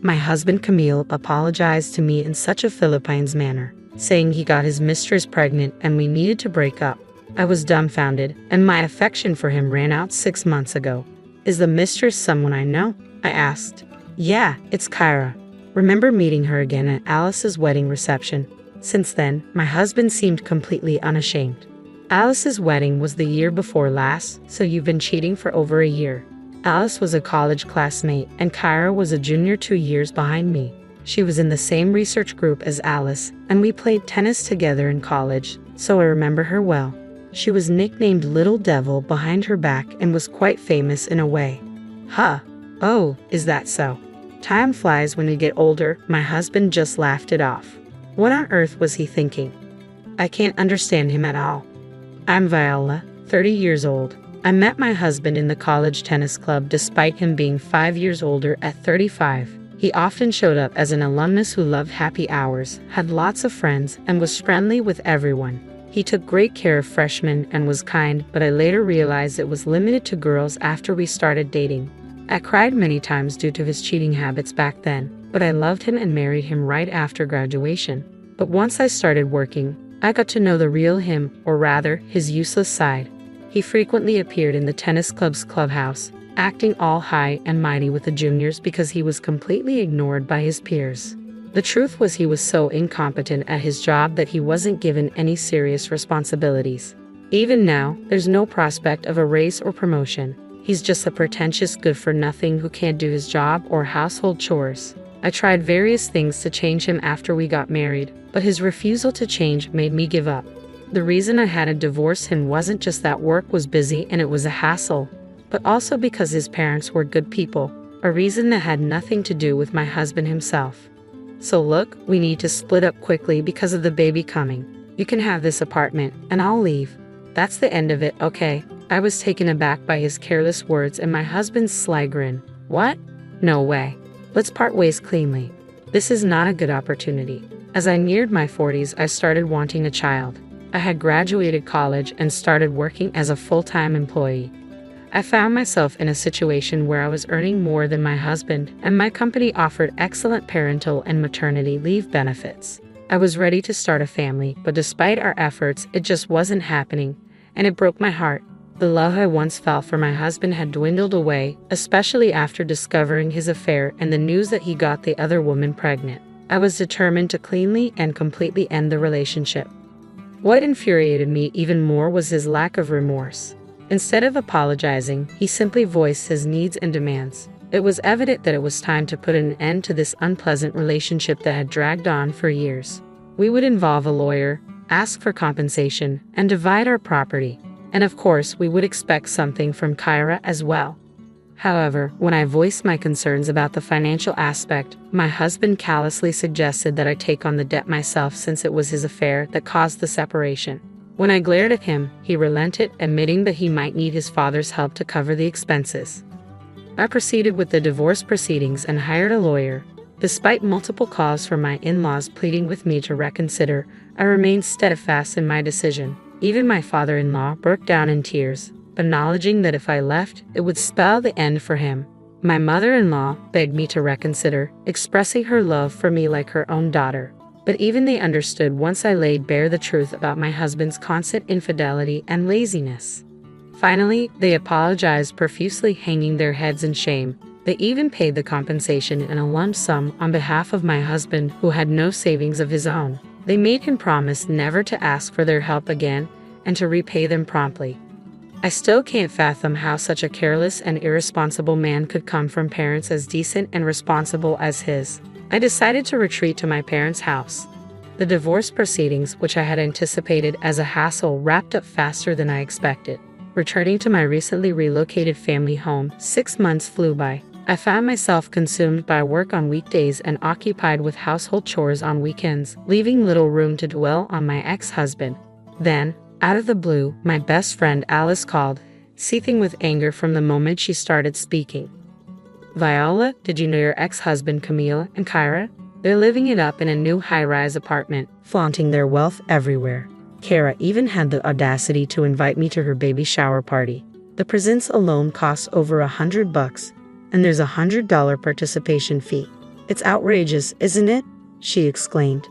My husband Camille apologized to me in such a Philippines manner, saying he got his mistress pregnant and we needed to break up. I was dumbfounded, and my affection for him ran out 6 months ago. Is the mistress someone I know? I asked. Yeah, it's Kyra. Remember meeting her again at Alice's wedding reception. Since then, my husband seemed completely unashamed. Alice's wedding was the year before last, so you've been cheating for over a year. Alice was a college classmate, and Kyra was a junior 2 years behind me. She was in the same research group as Alice, and we played tennis together in college, so I remember her well. She was nicknamed Little Devil behind her back and was quite famous in a way. Huh. Oh, is that so? Time flies when we get older. My husband just laughed it off. What on earth was he thinking? I can't understand him at all. I'm Viola, 30 years old. I met my husband in the college tennis club despite him being 5 years older at 35. He often showed up as an alumnus who loved happy hours, had lots of friends, and was friendly with everyone. He took great care of freshmen and was kind, but I later realized it was limited to girls after we started dating. I cried many times due to his cheating habits back then, but I loved him and married him right after graduation. But once I started working, I got to know the real him, or rather, his useless side. He frequently appeared in the tennis club's clubhouse, acting all high and mighty with the juniors because he was completely ignored by his peers. The truth was he was so incompetent at his job that he wasn't given any serious responsibilities. Even now, there's no prospect of a raise or promotion. He's just a pretentious good-for-nothing who can't do his job or household chores. I tried various things to change him after we got married, but his refusal to change made me give up. The reason I had to divorce him wasn't just that work was busy and it was a hassle, but also because his parents were good people, a reason that had nothing to do with my husband himself. So look, we need to split up quickly because of the baby coming. You can have this apartment, and I'll leave. That's the end of it, okay? I was taken aback by his careless words and my husband's sly grin. What? No way. Let's part ways cleanly. This is not a good opportunity. As I neared my 40s, I started wanting a child. I had graduated college and started working as a full-time employee. I found myself in a situation where I was earning more than my husband, and my company offered excellent parental and maternity leave benefits. I was ready to start a family, but despite our efforts, it just wasn't happening, and it broke my heart. The love I once felt for my husband had dwindled away, especially after discovering his affair and the news that he got the other woman pregnant. I was determined to cleanly and completely end the relationship. What infuriated me even more was his lack of remorse. Instead of apologizing, he simply voiced his needs and demands. It was evident that it was time to put an end to this unpleasant relationship that had dragged on for years. We would involve a lawyer, ask for compensation, and divide our property. And of course, we would expect something from Kyra as well. However, when I voiced my concerns about the financial aspect, my husband callously suggested that I take on the debt myself since it was his affair that caused the separation. When I glared at him, he relented, admitting that he might need his father's help to cover the expenses. I proceeded with the divorce proceedings and hired a lawyer. Despite multiple calls from my in-laws pleading with me to reconsider, I remained steadfast in my decision. Even my father-in-law broke down in tears, acknowledging that if I left, it would spell the end for him. My mother-in-law begged me to reconsider, expressing her love for me like her own daughter. But even they understood once I laid bare the truth about my husband's constant infidelity and laziness. Finally, they apologized profusely, hanging their heads in shame. They even paid the compensation in a lump sum on behalf of my husband, who had no savings of his own. They made him promise never to ask for their help again and to repay them promptly. I still can't fathom how such a careless and irresponsible man could come from parents as decent and responsible as his. I decided to retreat to my parents' house. The divorce proceedings, which I had anticipated as a hassle, wrapped up faster than I expected. Returning to my recently relocated family home, 6 months flew by. I found myself consumed by work on weekdays and occupied with household chores on weekends, leaving little room to dwell on my ex-husband. Then, out of the blue, my best friend Alice called, seething with anger from the moment she started speaking. Viola, did you know your ex-husband Camille and Kyra? They're living it up in a new high-rise apartment, flaunting their wealth everywhere. Kyra even had the audacity to invite me to her baby shower party. The presents alone cost over $100, and there's a $100 participation fee. It's outrageous, isn't it? She exclaimed.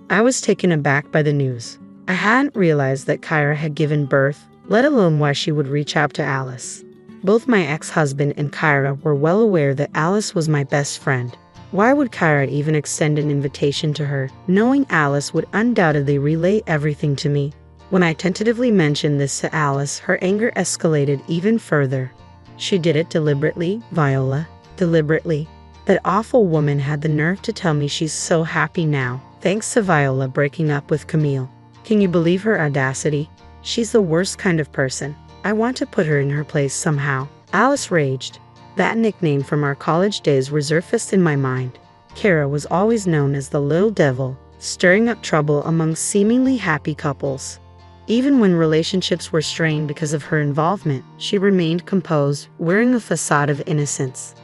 I was taken aback by the news. I hadn't realized that Kyra had given birth, let alone why she would reach out to Alice. Both my ex-husband and Kyra were well aware that Alice was my best friend. Why would Kyra even extend an invitation to her, knowing Alice would undoubtedly relay everything to me? When I tentatively mentioned this to Alice, her anger escalated even further. She did it deliberately, Viola. Deliberately. That awful woman had the nerve to tell me she's so happy now, thanks to Viola breaking up with Camille. Can you believe her audacity? She's the worst kind of person. I want to put her in her place somehow. Alice raged. That nickname from our college days resurfaced in my mind. Kara was always known as the little devil, stirring up trouble among seemingly happy couples. Even when relationships were strained because of her involvement, she remained composed, wearing a facade of innocence.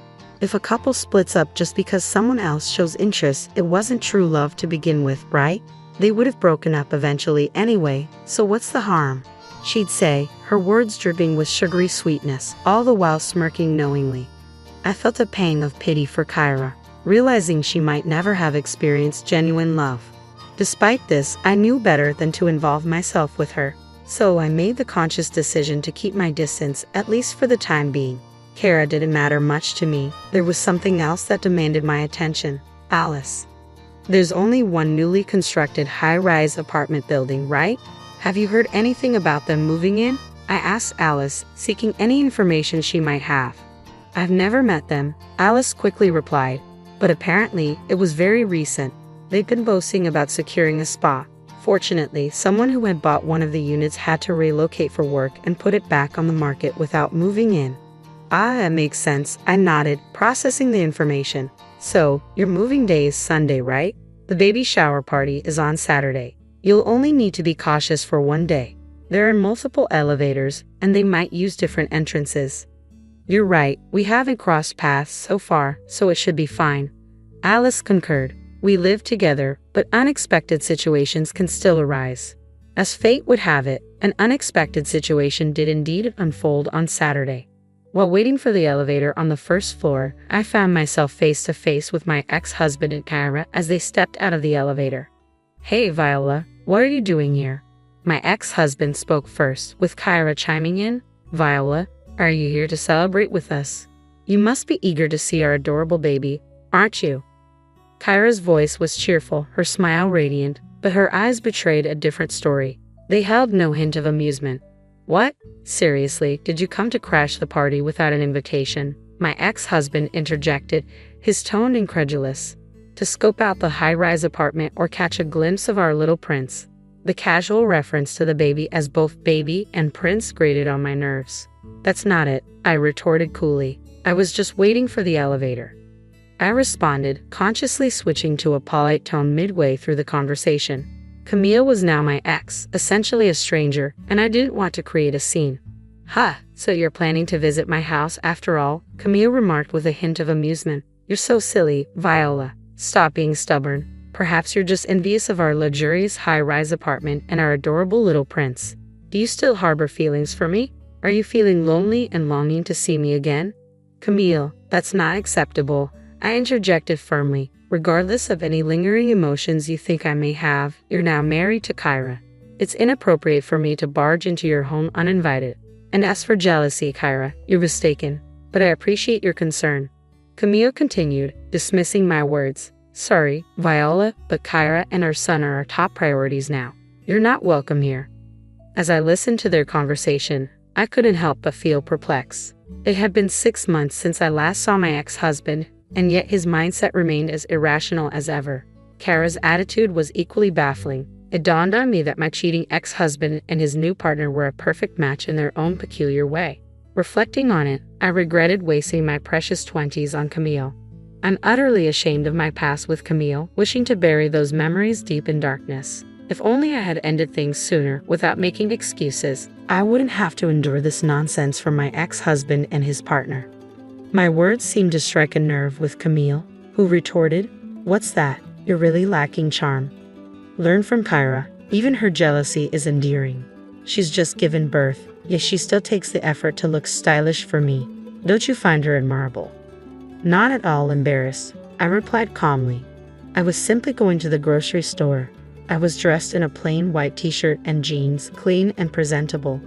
If a couple splits up just because someone else shows interest, it wasn't true love to begin with, right? They would have broken up eventually anyway, so what's the harm? She'd say, her words dripping with sugary sweetness, all the while smirking knowingly. I felt a pang of pity for Kyra, realizing she might never have experienced genuine love. Despite this, I knew better than to involve myself with her, so I made the conscious decision to keep my distance, at least for the time being. Kara didn't matter much to me. There was something else that demanded my attention. Alice. There's only one newly constructed high-rise apartment building, right? Have you heard anything about them moving in? I asked Alice, seeking any information she might have. I've never met them, Alice quickly replied, but apparently it was very recent. They'd been boasting about securing a spot. Fortunately, someone who had bought one of the units had to relocate for work and put it back on the market without moving in. Ah, that makes sense, I nodded, processing the information. So, your moving day is Sunday, right? The baby shower party is on Saturday. You'll only need to be cautious for one day. There are multiple elevators, and they might use different entrances. You're right, we haven't crossed paths so far, so it should be fine. Alice concurred. We live together, but unexpected situations can still arise. As fate would have it, an unexpected situation did indeed unfold on Saturday. While waiting for the elevator on the first floor, I found myself face to face with my ex-husband and Kyra as they stepped out of the elevator. Hey, Viola, what are you doing here? My ex-husband spoke first, with Kyra chiming in. Viola, are you here to celebrate with us? You must be eager to see our adorable baby, aren't you? Kyra's voice was cheerful, her smile radiant, but her eyes betrayed a different story. They held no hint of amusement. What? Seriously, did you come to crash the party without an invitation? My ex-husband interjected, his tone incredulous. To scope out the high-rise apartment or catch a glimpse of our little prince. The casual reference to the baby as both baby and prince grated on my nerves. That's not it, I retorted coolly. I was just waiting for the elevator. I responded, consciously switching to a polite tone midway through the conversation. Camille was now my ex, essentially a stranger, and I didn't want to create a scene. So you're planning to visit my house after all? Camille remarked with a hint of amusement. You're so silly, Viola. Stop being stubborn. Perhaps you're just envious of our luxurious high-rise apartment and our adorable little prince. Do you still harbor feelings for me? Are you feeling lonely and longing to see me again? Camille, that's not acceptable, I interjected firmly. Regardless of any lingering emotions you think I may have, you're now married to Kyra. It's inappropriate for me to barge into your home uninvited. And as for jealousy, Kyra, you're mistaken. But I appreciate your concern. Camille continued, dismissing my words. Sorry, Viola, but Kyra and our son are our top priorities now. You're not welcome here. As I listened to their conversation, I couldn't help but feel perplexed. It had been 6 months since I last saw my ex-husband, and yet his mindset remained as irrational as ever. Kara's attitude was equally baffling. It dawned on me that my cheating ex-husband and his new partner were a perfect match in their own peculiar way. Reflecting on it, I regretted wasting my precious 20s on Camille. I'm utterly ashamed of my past with Camille, wishing to bury those memories deep in darkness. If only I had ended things sooner without making excuses, I wouldn't have to endure this nonsense from my ex-husband and his partner. My words seemed to strike a nerve with Camille, who retorted, What's that? You're really lacking charm. Learn from Kyra. Even her jealousy is endearing. She's just given birth, yet she still takes the effort to look stylish for me. Don't you find her admirable? Not at all embarrassed. I replied calmly. I was simply going to the grocery store. I was dressed in a plain white t-shirt and jeans, clean and presentable.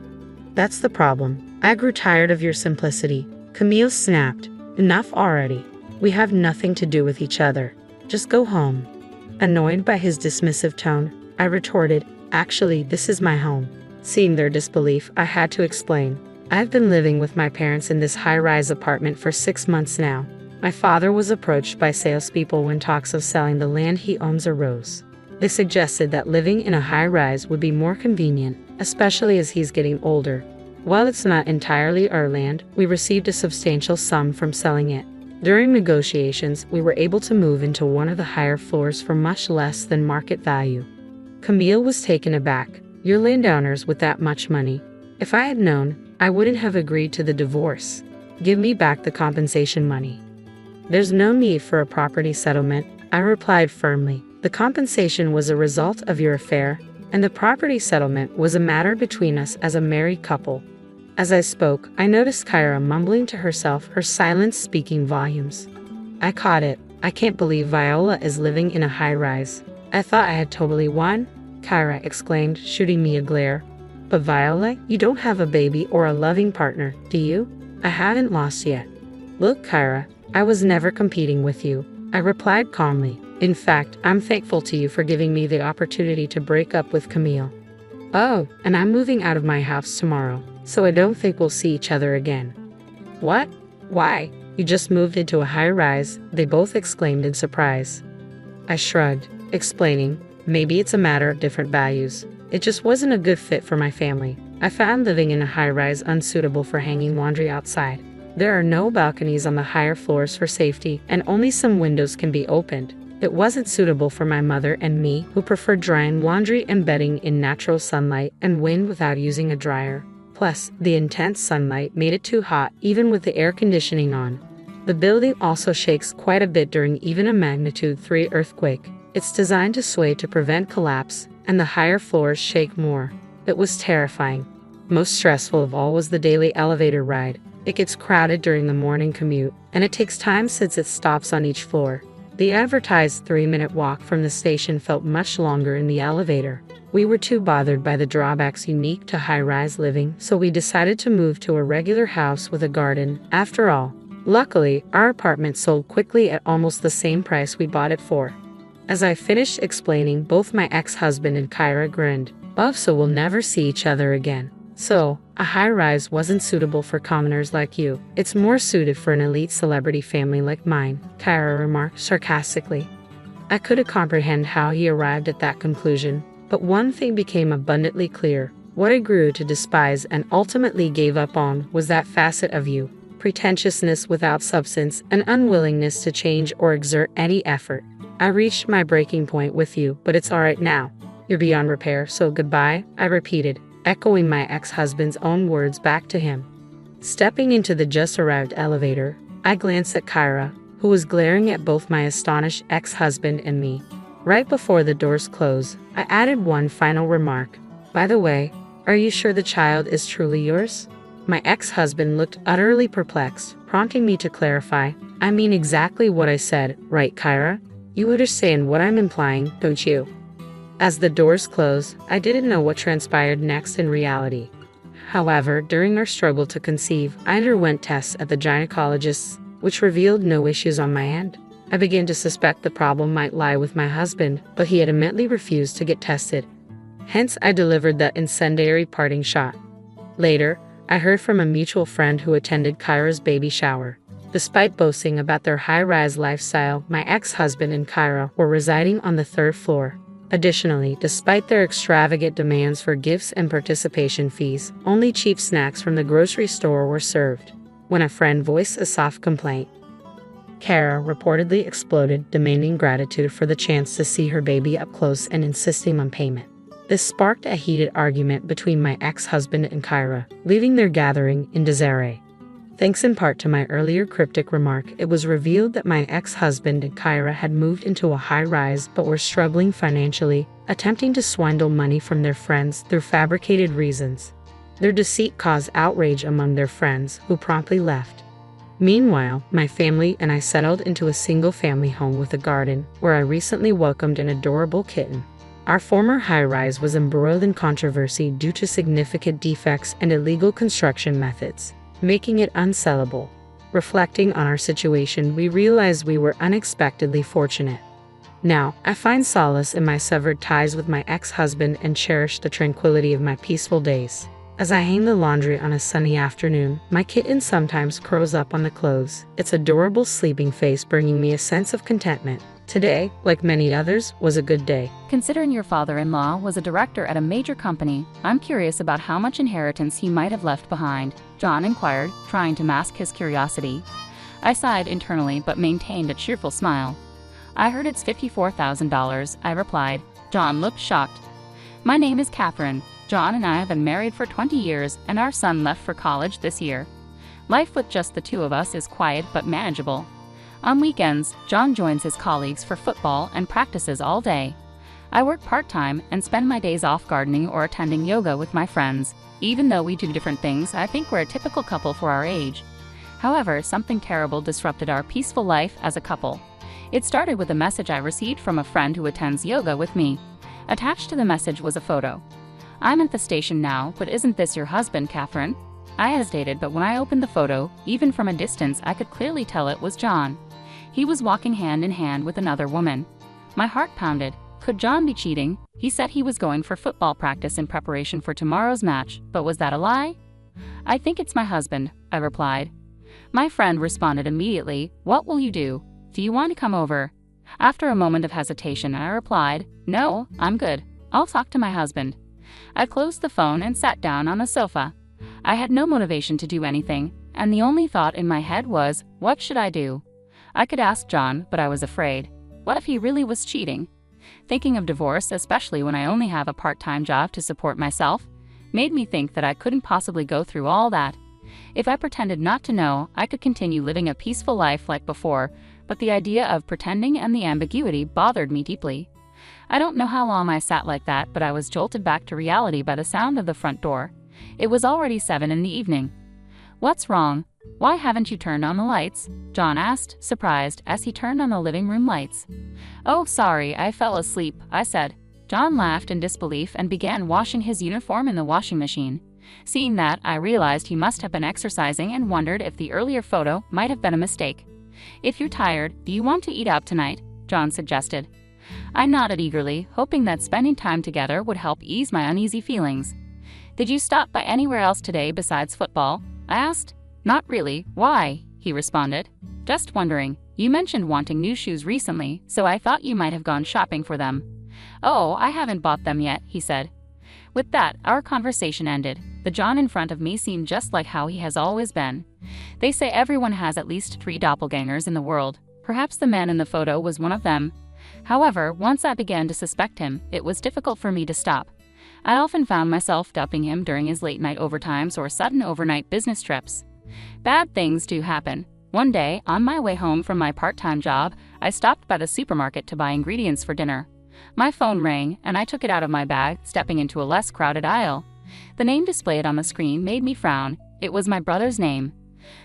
That's the problem. I grew tired of your simplicity. Camille snapped. Enough already. We have nothing to do with each other. Just go home. Annoyed by his dismissive tone, I retorted, actually, this is my home. Seeing their disbelief, I had to explain. I've been living with my parents in this high-rise apartment for 6 months now. My father was approached by salespeople when talks of selling the land he owns arose. They suggested that living in a high-rise would be more convenient, especially as he's getting older. While it's not entirely our land, we received a substantial sum from selling it. During negotiations, we were able to move into one of the higher floors for much less than market value. Camille was taken aback. You're landowners with that much money. If I had known, I wouldn't have agreed to the divorce. Give me back the compensation money. There's no need for a property settlement, I replied firmly. The compensation was a result of your affair, and the property settlement was a matter between us as a married couple. As I spoke, I noticed Kyra mumbling to herself, her silence speaking volumes. I caught it. I can't believe Viola is living in a high-rise. I thought I had totally won, Kyra exclaimed, shooting me a glare. But Viola, you don't have a baby or a loving partner, do you? I haven't lost yet. Look, Kyra, I was never competing with you, I replied calmly. In fact, I'm thankful to you for giving me the opportunity to break up with Camille. Oh, and I'm moving out of my house tomorrow, so I don't think we'll see each other again. What? Why? You just moved into a high-rise, they both exclaimed in surprise. I shrugged, explaining, maybe it's a matter of different values. It just wasn't a good fit for my family. I found living in a high-rise unsuitable for hanging laundry outside. There are no balconies on the higher floors for safety, and only some windows can be opened. It wasn't suitable for my mother and me, who preferred drying laundry and bedding in natural sunlight and wind without using a dryer. Plus, the intense sunlight made it too hot even with the air conditioning on. The building also shakes quite a bit during even a magnitude 3 earthquake. It's designed to sway to prevent collapse, and the higher floors shake more. It was terrifying. Most stressful of all was the daily elevator ride. It gets crowded during the morning commute, and it takes time since it stops on each floor. The advertised 3-minute walk from the station felt much longer in the elevator. We were too bothered by the drawbacks unique to high-rise living, so we decided to move to a regular house with a garden. After all, luckily, our apartment sold quickly at almost the same price we bought it for. As I finished explaining, both my ex-husband and Kyra grinned. So we'll never see each other again. So, a high-rise wasn't suitable for commoners like you. It's more suited for an elite celebrity family like mine, Kyra remarked sarcastically. I couldn't comprehend how he arrived at that conclusion, but one thing became abundantly clear. What I grew to despise and ultimately gave up on was that facet of you, pretentiousness without substance, an unwillingness to change or exert any effort. I reached my breaking point with you, but it's alright now. You're beyond repair, so goodbye, I repeated, echoing my ex-husband's own words back to him. Stepping into the just-arrived elevator, I glanced at Kyra, who was glaring at both my astonished ex-husband and me. Right before the doors closed, I added one final remark. By the way, are you sure the child is truly yours? My ex-husband looked utterly perplexed, prompting me to clarify. I mean exactly what I said, right, Kyra? You understand what I'm implying, don't you? As the doors closed, I didn't know what transpired next in reality. However, during our struggle to conceive, I underwent tests at the gynecologist, which revealed no issues on my end. I began to suspect the problem might lie with my husband, but he adamantly refused to get tested. Hence, I delivered that incendiary parting shot. Later, I heard from a mutual friend who attended Kyra's baby shower. Despite boasting about their high-rise lifestyle, my ex-husband and Kyra were residing on the 3rd floor. Additionally, despite their extravagant demands for gifts and participation fees, only cheap snacks from the grocery store were served. When a friend voiced a soft complaint, Kyra reportedly exploded, demanding gratitude for the chance to see her baby up close and insisting on payment. This sparked a heated argument between my ex-husband and Kyra, leaving their gathering in disarray. Thanks in part to my earlier cryptic remark, it was revealed that my ex-husband and Kyra had moved into a high-rise but were struggling financially, attempting to swindle money from their friends through fabricated reasons. Their deceit caused outrage among their friends, who promptly left. Meanwhile, my family and I settled into a single-family home with a garden, where I recently welcomed an adorable kitten. Our former high-rise was embroiled in controversy due to significant defects and illegal construction methods, making it unsellable. Reflecting on our situation, we realized we were unexpectedly fortunate. Now, I find solace in my severed ties with my ex-husband and cherish the tranquility of my peaceful days. As I hang the laundry on a sunny afternoon, my kitten sometimes curls up on the clothes, its adorable sleeping face bringing me a sense of contentment. Today, like many others, was a good day. Considering your father-in-law was a director at a major company, I'm curious about how much inheritance he might have left behind, John inquired, trying to mask his curiosity. I sighed internally but maintained a cheerful smile. I heard it's $54,000, I replied. John looked shocked. My name is Catherine. John and I have been married for 20 years and our son left for college this year. Life with just the two of us is quiet but manageable. On weekends, John joins his colleagues for football and practices all day. I work part-time and spend my days off gardening or attending yoga with my friends. Even though we do different things, I think we're a typical couple for our age. However, something terrible disrupted our peaceful life as a couple. It started with a message I received from a friend who attends yoga with me. Attached to the message was a photo. I'm at the station now, but isn't this your husband, Catherine? I hesitated, but when I opened the photo, even from a distance, I could clearly tell it was John. He was walking hand in hand with another woman. My heart pounded. Could John be cheating? He said he was going for football practice in preparation for tomorrow's match, but was that a lie? I think it's my husband, I replied. My friend responded immediately, what will you do? Do you want to come over? After a moment of hesitation, I replied, no, I'm good. I'll talk to my husband. I closed the phone and sat down on the sofa. I had no motivation to do anything, and the only thought in my head was, what should I do? I could ask John, but I was afraid. What if he really was cheating? Thinking of divorce, especially when I only have a part-time job to support myself, made me think that I couldn't possibly go through all that. If I pretended not to know, I could continue living a peaceful life like before, but the idea of pretending and the ambiguity bothered me deeply. I don't know how long I sat like that, but I was jolted back to reality by the sound of the front door. It was already 7 in the evening. What's wrong? Why haven't you turned on the lights? John asked, surprised, as he turned on the living room lights. Oh, sorry, I fell asleep, I said. John laughed in disbelief and began washing his uniform in the washing machine. Seeing that, I realized he must have been exercising and wondered if the earlier photo might have been a mistake. If you're tired, do you want to eat out tonight? John suggested. I nodded eagerly, hoping that spending time together would help ease my uneasy feelings. Did you stop by anywhere else today besides football? I asked. Not really. Why? He responded. Just wondering. You mentioned wanting new shoes recently, so I thought you might have gone shopping for them. Oh, I haven't bought them yet, he said. With that, our conversation ended. The John in front of me seemed just like how he has always been. They say everyone has at least 3 doppelgangers in the world. Perhaps the man in the photo was one of them. However, once I began to suspect him, it was difficult for me to stop. I often found myself duping him during his late-night overtimes or sudden overnight business trips. Bad things do happen. One day, on my way home from my part-time job, I stopped by the supermarket to buy ingredients for dinner. My phone rang, and I took it out of my bag, stepping into a less crowded aisle. The name displayed on the screen made me frown. It was my brother's name.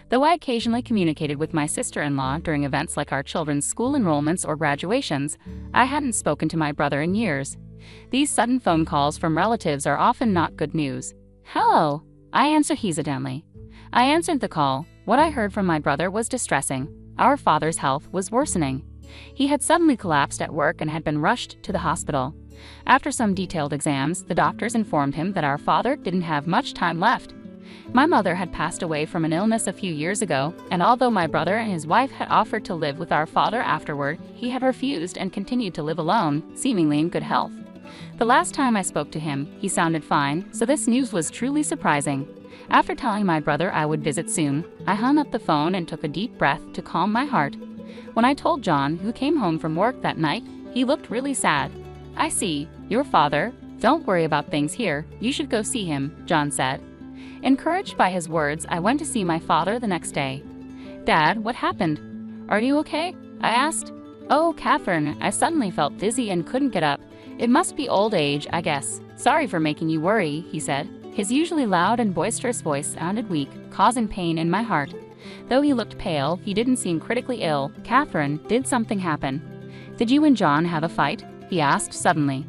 Though I occasionally communicated with my sister-in-law during events like our children's school enrollments or graduations, I hadn't spoken to my brother in years. These sudden phone calls from relatives are often not good news. Hello, I answered hesitantly. I answered the call. What I heard from my brother was distressing. Our father's health was worsening. He had suddenly collapsed at work and had been rushed to the hospital. After some detailed exams, the doctors informed him that our father didn't have much time left. My mother had passed away from an illness a few years ago, and although my brother and his wife had offered to live with our father afterward, he had refused and continued to live alone, seemingly in good health. The last time I spoke to him, he sounded fine, so this news was truly surprising. After telling my brother I would visit soon, I hung up the phone and took a deep breath to calm my heart. When I told John, who came home from work that night, he looked really sad. I see, your father. Don't worry about things here, you should go see him, John said. Encouraged by his words, I went to see my father the next day. Dad, what happened? Are you okay? I asked. Oh, Catherine, I suddenly felt dizzy and couldn't get up. It must be old age, I guess. Sorry for making you worry, he said. His usually loud and boisterous voice sounded weak, causing pain in my heart. Though he looked pale, he didn't seem critically ill. "Catherine, did something happen? Did you and John have a fight?" he asked suddenly.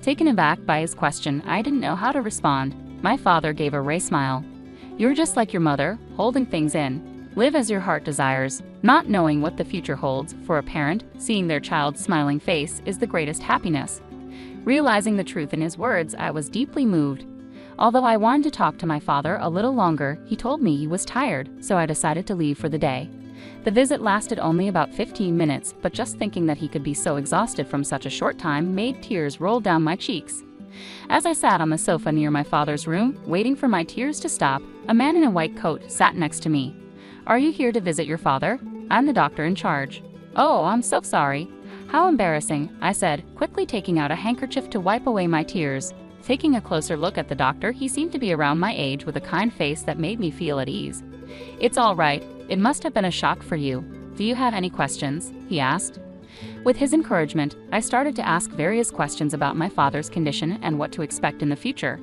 Taken aback by his question, I didn't know how to respond. My father gave a wry smile. "You're just like your mother, holding things in. Live as your heart desires." Not knowing what the future holds, for a parent, seeing their child's smiling face is the greatest happiness. Realizing the truth in his words, I was deeply moved. Although I wanted to talk to my father a little longer, he told me he was tired, so I decided to leave for the day. The visit lasted only about 15 minutes, but just thinking that he could be so exhausted from such a short time made tears roll down my cheeks. As I sat on the sofa near my father's room, waiting for my tears to stop, a man in a white coat sat next to me. "Are you here to visit your father? I'm the doctor in charge." "Oh, I'm so sorry. How embarrassing," I said, quickly taking out a handkerchief to wipe away my tears. Taking a closer look at the doctor, he seemed to be around my age with a kind face that made me feel at ease. "It's all right. It must have been a shock for you. Do you have any questions?" he asked. With his encouragement, I started to ask various questions about my father's condition and what to expect in the future.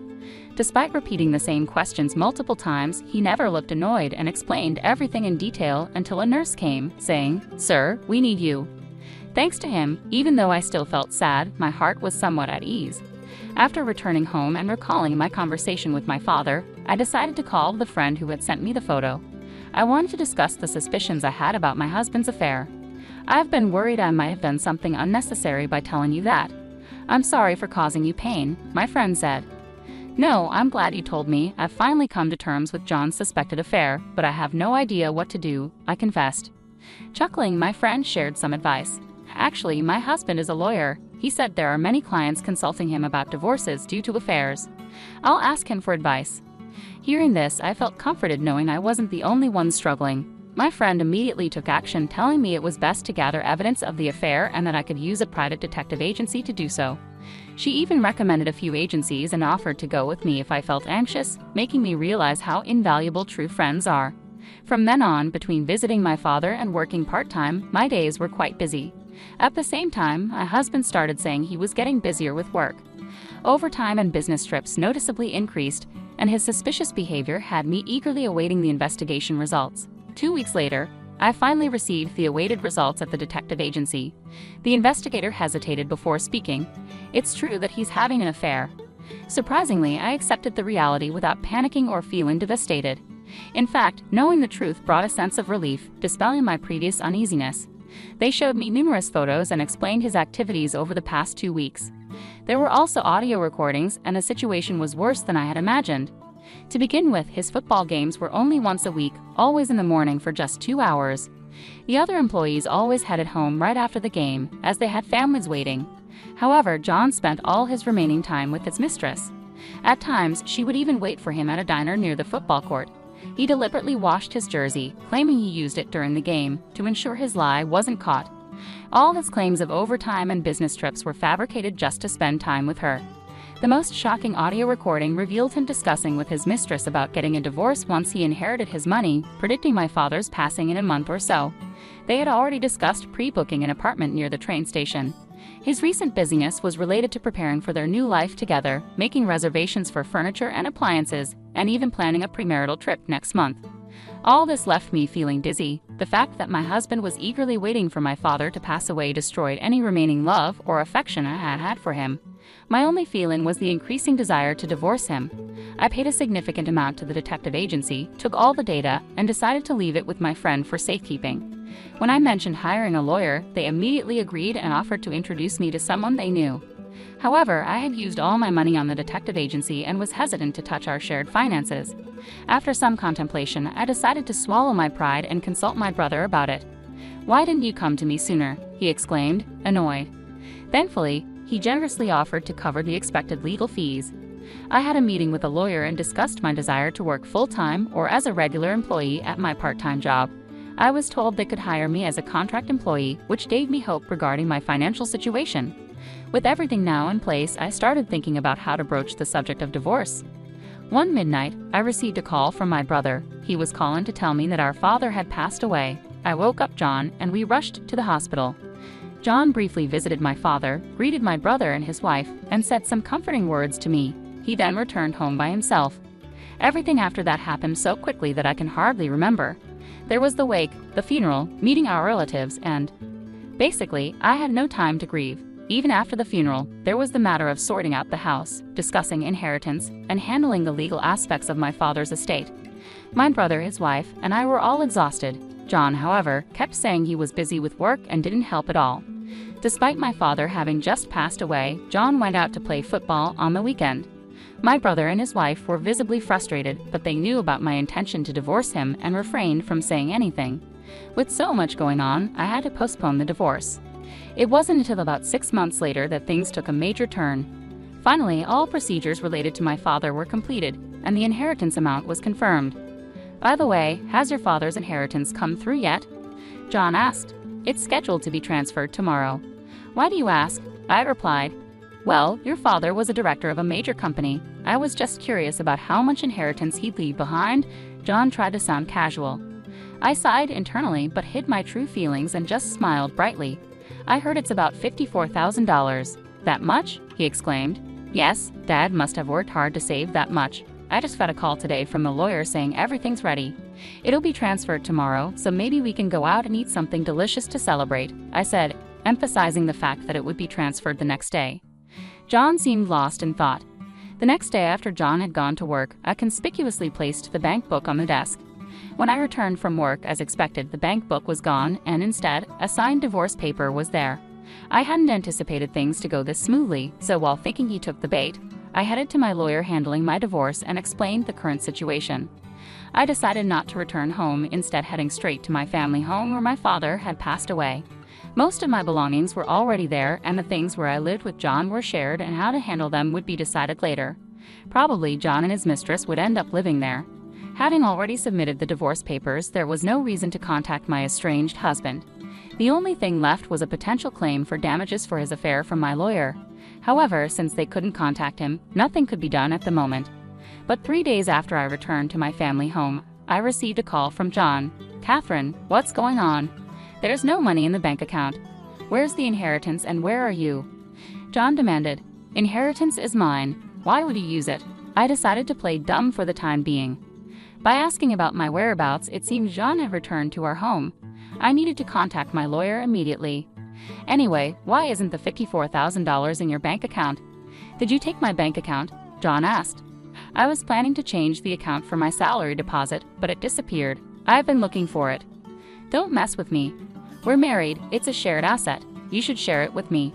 Despite repeating the same questions multiple times, he never looked annoyed and explained everything in detail until a nurse came, saying, "Sir, we need you." Thanks to him, even though I still felt sad, my heart was somewhat at ease. After returning home and recalling my conversation with my father, I decided to call the friend who had sent me the photo. I wanted to discuss the suspicions I had about my husband's affair. "I've been worried I might have done something unnecessary by telling you that. I'm sorry for causing you pain," my friend said. "No, I'm glad you told me. I've finally come to terms with John's suspected affair, but I have no idea what to do," I confessed. Chuckling, my friend shared some advice. "Actually, my husband is a lawyer. He said there are many clients consulting him about divorces due to affairs. I'll ask him for advice." Hearing this, I felt comforted knowing I wasn't the only one struggling. My friend immediately took action, telling me it was best to gather evidence of the affair and that I could use a private detective agency to do so. She even recommended a few agencies and offered to go with me if I felt anxious, making me realize how invaluable true friends are. From then on, between visiting my father and working part-time, my days were quite busy. At the same time, my husband started saying he was getting busier with work. Overtime and business trips noticeably increased, and his suspicious behavior had me eagerly awaiting the investigation results. 2 weeks later, I finally received the awaited results at the detective agency. The investigator hesitated before speaking. "It's true that he's having an affair." Surprisingly, I accepted the reality without panicking or feeling devastated. In fact, knowing the truth brought a sense of relief, dispelling my previous uneasiness. They showed me numerous photos and explained his activities over the past 2 weeks. There were also audio recordings, and the situation was worse than I had imagined. To begin with, his football games were only once a week, always in the morning for just 2 hours. The other employees always headed home right after the game, as they had families waiting. However, John spent all his remaining time with his mistress. At times, she would even wait for him at a diner near the football court. He deliberately washed his jersey, claiming he used it during the game, to ensure his lie wasn't caught. All his claims of overtime and business trips were fabricated just to spend time with her. The most shocking audio recording revealed him discussing with his mistress about getting a divorce once he inherited his money, predicting my father's passing in a month or so. They had already discussed pre-booking an apartment near the train station. His recent busyness was related to preparing for their new life together, making reservations for furniture and appliances, and even planning a premarital trip next month. All this left me feeling dizzy. The fact that my husband was eagerly waiting for my father to pass away destroyed any remaining love or affection I had for him. My only feeling was the increasing desire to divorce him. I paid a significant amount to the detective agency, took all the data, and decided to leave it with my friend for safekeeping. When I mentioned hiring a lawyer, they immediately agreed and offered to introduce me to someone they knew. However, I had used all my money on the detective agency and was hesitant to touch our shared finances. After some contemplation, I decided to swallow my pride and consult my brother about it. "Why didn't you come to me sooner?" he exclaimed, annoyed. Thankfully, he generously offered to cover the expected legal fees. I had a meeting with a lawyer and discussed my desire to work full-time or as a regular employee at my part-time job. I was told they could hire me as a contract employee, which gave me hope regarding my financial situation. With everything now in place, I started thinking about how to broach the subject of divorce. One midnight, I received a call from my brother. He was calling to tell me that our father had passed away. I woke up John, and we rushed to the hospital. John briefly visited my father, greeted my brother and his wife, and said some comforting words to me. He then returned home by himself. Everything after that happened so quickly that I can hardly remember. There was the wake, the funeral, meeting our relatives, and basically, I had no time to grieve. Even after the funeral, there was the matter of sorting out the house, discussing inheritance, and handling the legal aspects of my father's estate. My brother, his wife, and I were all exhausted. John, however, kept saying he was busy with work and didn't help at all. Despite my father having just passed away, John went out to play football on the weekend. My brother and his wife were visibly frustrated, but they knew about my intention to divorce him and refrained from saying anything. With so much going on, I had to postpone the divorce. It wasn't until about 6 months later that things took a major turn. Finally, all procedures related to my father were completed, and the inheritance amount was confirmed. By the way, has your father's inheritance come through yet? John asked. It's scheduled to be transferred tomorrow. Why do you ask? I replied. Well, your father was a director of a major company. I was just curious about how much inheritance he'd leave behind. John tried to sound casual. I sighed internally but hid my true feelings and just smiled brightly. I heard it's about $54,000. That much? He exclaimed. Yes, Dad must have worked hard to save that much. I just got a call today from the lawyer saying everything's ready. It'll be transferred tomorrow, so maybe we can go out and eat something delicious to celebrate, I said, emphasizing the fact that it would be transferred the next day. John seemed lost in thought. The next day after John had gone to work, I conspicuously placed the bank book on the desk. When I returned from work, as expected, the bank book was gone, and instead, a signed divorce paper was there. I hadn't anticipated things to go this smoothly, so while thinking he took the bait, I headed to my lawyer handling my divorce and explained the current situation. I decided not to return home, instead heading straight to my family home where my father had passed away. Most of my belongings were already there, and the things where I lived with John were shared, and how to handle them would be decided later. Probably John and his mistress would end up living there. Having already submitted the divorce papers, there was no reason to contact my estranged husband. The only thing left was a potential claim for damages for his affair from my lawyer. However, since they couldn't contact him, nothing could be done at the moment. But 3 days after I returned to my family home, I received a call from John. Catherine, what's going on? There's no money in the bank account. Where's the inheritance and where are you? John demanded. Inheritance is mine. Why would you use it? I decided to play dumb for the time being. By asking about my whereabouts, it seemed John had returned to our home. I needed to contact my lawyer immediately. Anyway, why isn't the $54,000 in your bank account? Did you take my bank account? John asked. I was planning to change the account for my salary deposit, but it disappeared. I've been looking for it. Don't mess with me. We're married, it's a shared asset. You should share it with me.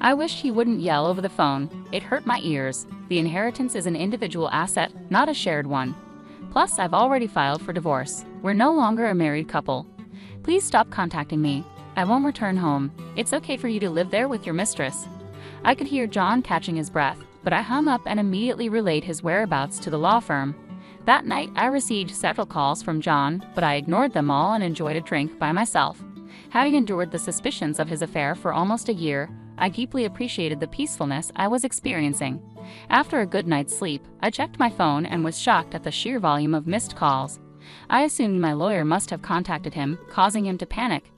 I wished he wouldn't yell over the phone. It hurt my ears. The inheritance is an individual asset, not a shared one. Plus, I've already filed for divorce. We're no longer a married couple. Please stop contacting me. I won't return home. It's okay for you to live there with your mistress. I could hear John catching his breath, but I hung up and immediately relayed his whereabouts to the law firm. That night, I received several calls from John, but I ignored them all and enjoyed a drink by myself. Having endured the suspicions of his affair for almost a year, I deeply appreciated the peacefulness I was experiencing. After a good night's sleep, I checked my phone and was shocked at the sheer volume of missed calls. I assumed my lawyer must have contacted him, causing him to panic.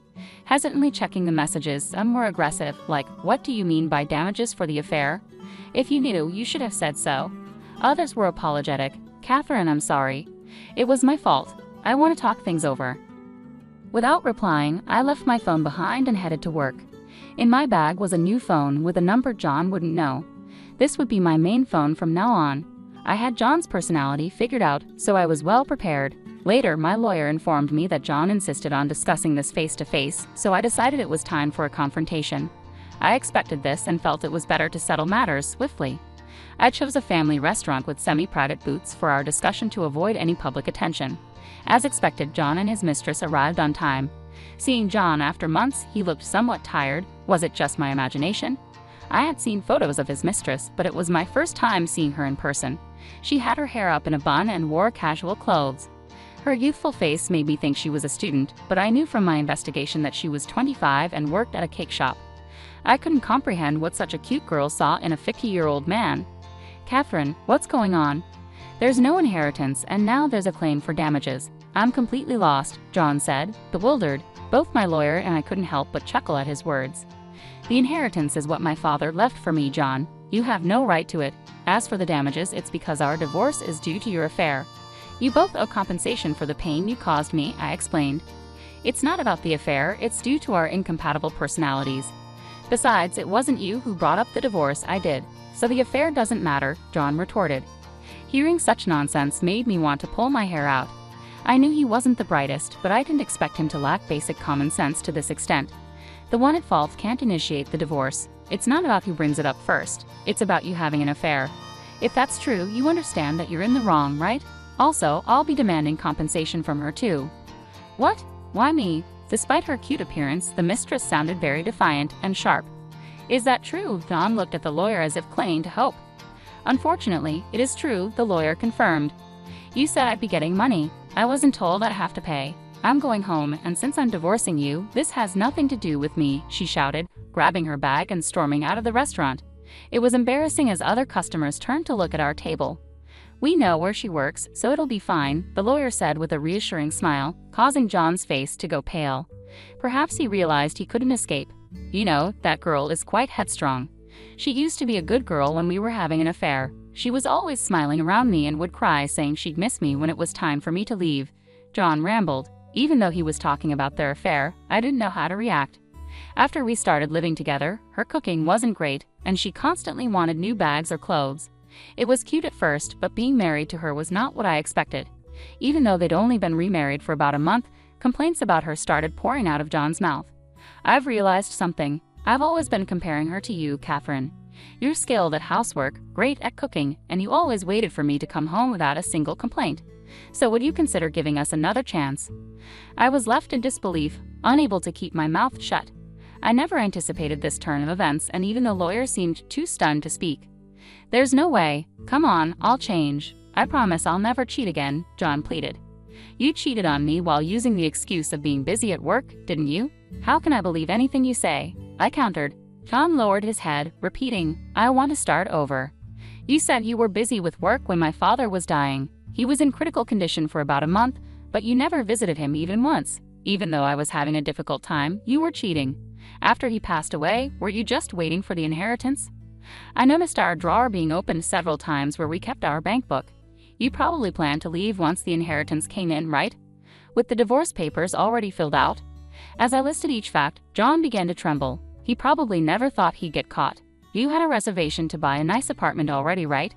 Hesitantly checking the messages, some were aggressive, like, "What do you mean by damages for the affair? If you knew, you should have said so." Others were apologetic. "Catherine, I'm sorry. It was my fault. I want to talk things over." Without replying, I left my phone behind and headed to work. In my bag was a new phone with a number John wouldn't know. This would be my main phone from now on. I had John's personality figured out, so I was well prepared. Later, my lawyer informed me that John insisted on discussing this face-to-face, so I decided it was time for a confrontation. I expected this and felt it was better to settle matters swiftly. I chose a family restaurant with semi-private booths for our discussion to avoid any public attention. As expected, John and his mistress arrived on time. Seeing John after months, he looked somewhat tired. Was it just my imagination? I had seen photos of his mistress, but it was my first time seeing her in person. She had her hair up in a bun and wore casual clothes. Her youthful face made me think she was a student, but I knew from my investigation that she was 25 and worked at a cake shop. I couldn't comprehend what such a cute girl saw in a 50-year-old man. "Catherine, what's going on?" "There's no inheritance, and now there's a claim for damages. I'm completely lost," John said, bewildered. Both my lawyer and I couldn't help but chuckle at his words. "The inheritance is what my father left for me, John. You have no right to it. As for the damages, it's because our divorce is due to your affair. You both owe compensation for the pain you caused me, I explained. It's not about the affair, it's due to our incompatible personalities. Besides, it wasn't you who brought up the divorce, I did. So the affair doesn't matter, John retorted. Hearing such nonsense made me want to pull my hair out. I knew he wasn't the brightest, but I didn't expect him to lack basic common sense to this extent. The one at fault can't initiate the divorce. It's not about who brings it up first. It's about you having an affair. If that's true, you understand that you're in the wrong, right? Also, I'll be demanding compensation from her too. What? Why me? Despite her cute appearance, the mistress sounded very defiant and sharp. Is that true? John looked at the lawyer as if clinging to hope. Unfortunately, it is true, the lawyer confirmed. You said I'd be getting money. I wasn't told I'd have to pay. I'm going home, and since I'm divorcing you, this has nothing to do with me, she shouted, grabbing her bag and storming out of the restaurant. It was embarrassing as other customers turned to look at our table. We know where she works, so it'll be fine, the lawyer said with a reassuring smile, causing John's face to go pale. Perhaps he realized he couldn't escape. You know, that girl is quite headstrong. She used to be a good girl when we were having an affair. She was always smiling around me and would cry, saying she'd miss me when it was time for me to leave. John rambled. Even though he was talking about their affair, I didn't know how to react. After we started living together, her cooking wasn't great, and she constantly wanted new bags or clothes. It was cute at first, but being married to her was not what I expected. Even though they'd only been remarried for about a month, complaints about her started pouring out of John's mouth. I've realized something. I've always been comparing her to you, Catherine. You're skilled at housework, great at cooking, and you always waited for me to come home without a single complaint. So would you consider giving us another chance? I was left in disbelief, unable to keep my mouth shut. I never anticipated this turn of events, and even the lawyer seemed too stunned to speak. There's no way. Come on, I'll change. I promise I'll never cheat again, John pleaded. You cheated on me while using the excuse of being busy at work, didn't you? How can I believe anything you say? I countered. John lowered his head, repeating, I want to start over. You said you were busy with work when my father was dying. He was in critical condition for about a month, but you never visited him even once. Even though I was having a difficult time, you were cheating. After he passed away, were you just waiting for the inheritance? I noticed our drawer being opened several times where we kept our bank book. You probably planned to leave once the inheritance came in, right? With the divorce papers already filled out? As I listed each fact, John began to tremble. He probably never thought he'd get caught. You had a reservation to buy a nice apartment already, right?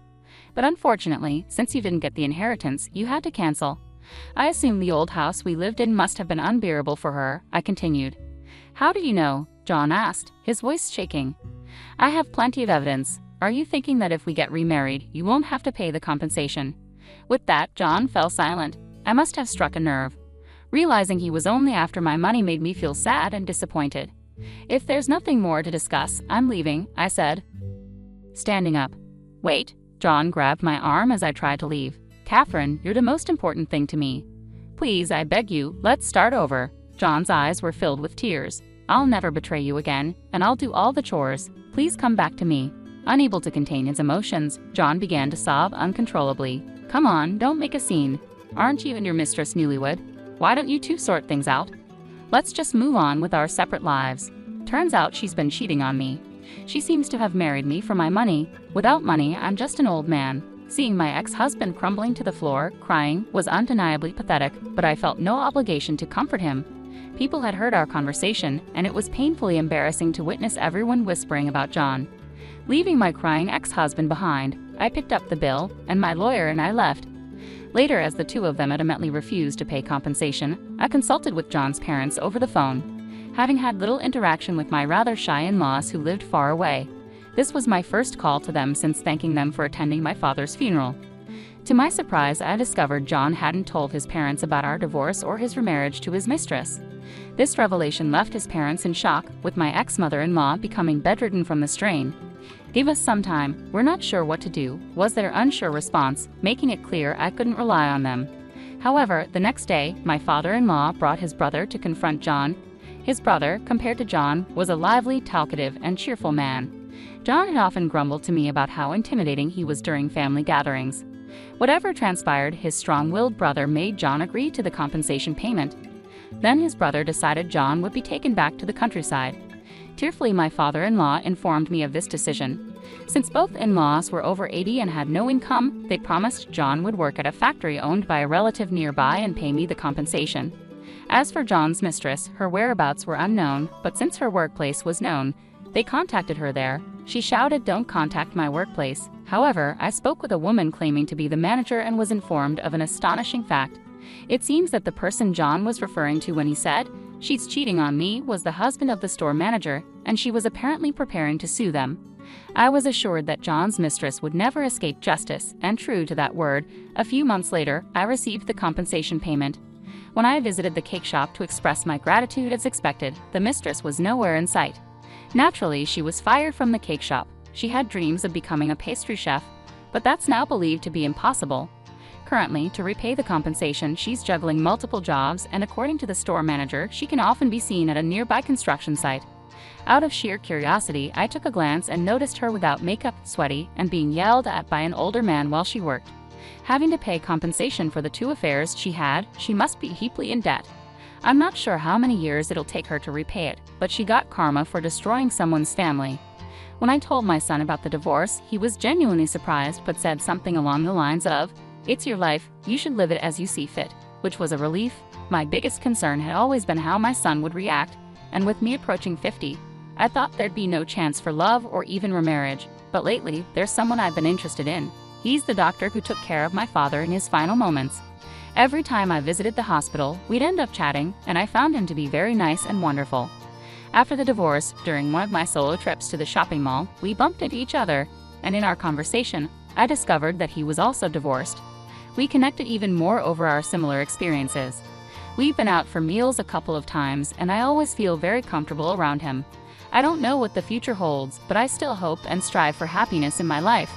But unfortunately, since you didn't get the inheritance, you had to cancel. I assume the old house we lived in must have been unbearable for her, I continued. How do you know? John asked, his voice shaking. I have plenty of evidence. Are you thinking that if we get remarried, you won't have to pay the compensation? With that, John fell silent. I must have struck a nerve. Realizing he was only after my money made me feel sad and disappointed. If there's nothing more to discuss, I'm leaving, I said, standing up. Wait, John grabbed my arm as I tried to leave. Catherine, you're the most important thing to me. Please, I beg you, let's start over. John's eyes were filled with tears. I'll never betray you again, and I'll do all the chores. Please come back to me. Unable to contain his emotions, John began to sob uncontrollably. Come on, don't make a scene. Aren't you and your mistress newlywed? Why don't you two sort things out? Let's just move on with our separate lives. Turns out she's been cheating on me. She seems to have married me for my money. Without money, I'm just an old man. Seeing my ex-husband crumbling to the floor, crying, was undeniably pathetic, but I felt no obligation to comfort him. People had heard our conversation, and it was painfully embarrassing to witness everyone whispering about John. Leaving my crying ex-husband behind, I picked up the bill, and my lawyer and I left. Later, as the two of them adamantly refused to pay compensation, I consulted with John's parents over the phone. Having had little interaction with my rather shy in-laws who lived far away, this was my first call to them since thanking them for attending my father's funeral. To my surprise, I discovered John hadn't told his parents about our divorce or his remarriage to his mistress. This revelation left his parents in shock, with my ex-mother-in-law becoming bedridden from the strain. Give us some time, we're not sure what to do, was their unsure response, making it clear I couldn't rely on them. However, the next day, my father-in-law brought his brother to confront John. His brother, compared to John, was a lively, talkative, and cheerful man. John had often grumbled to me about how intimidating he was during family gatherings. Whatever transpired, his strong-willed brother made John agree to the compensation payment. Then his brother decided John would be taken back to the countryside. Tearfully, my father-in-law informed me of this decision. Since both in-laws were over 80 and had no income, they promised John would work at a factory owned by a relative nearby and pay me the compensation. As for John's mistress, her whereabouts were unknown, but since her workplace was known, they contacted her there. She shouted, "Don't contact my workplace." However, I spoke with a woman claiming to be the manager and was informed of an astonishing fact. It seems that the person John was referring to when he said, "She's cheating on me," was the husband of the store manager, and she was apparently preparing to sue them. I was assured that John's mistress would never escape justice, and true to that word, a few months later, I received the compensation payment. When I visited the cake shop to express my gratitude as expected, the mistress was nowhere in sight. Naturally, she was fired from the cake shop. She had dreams of becoming a pastry chef, but that's now believed to be impossible. Currently, to repay the compensation, she's juggling multiple jobs, and according to the store manager, she can often be seen at a nearby construction site. Out of sheer curiosity, I took a glance and noticed her without makeup, sweaty, and being yelled at by an older man while she worked. Having to pay compensation for the two affairs she had, she must be deeply in debt. I'm not sure how many years it'll take her to repay it, but she got karma for destroying someone's family. When I told my son about the divorce, he was genuinely surprised but said something along the lines of, "It's your life, you should live it as you see fit," which was a relief. My biggest concern had always been how my son would react, and with me approaching 50, I thought there'd be no chance for love or even remarriage. But lately, there's someone I've been interested in. He's the doctor who took care of my father in his final moments. Every time I visited the hospital, we'd end up chatting, and I found him to be very nice and wonderful. After the divorce, during one of my solo trips to the shopping mall, we bumped into each other, and in our conversation, I discovered that he was also divorced. We connected even more over our similar experiences. We've been out for meals a couple of times, and I always feel very comfortable around him. I don't know what the future holds, but I still hope and strive for happiness in my life.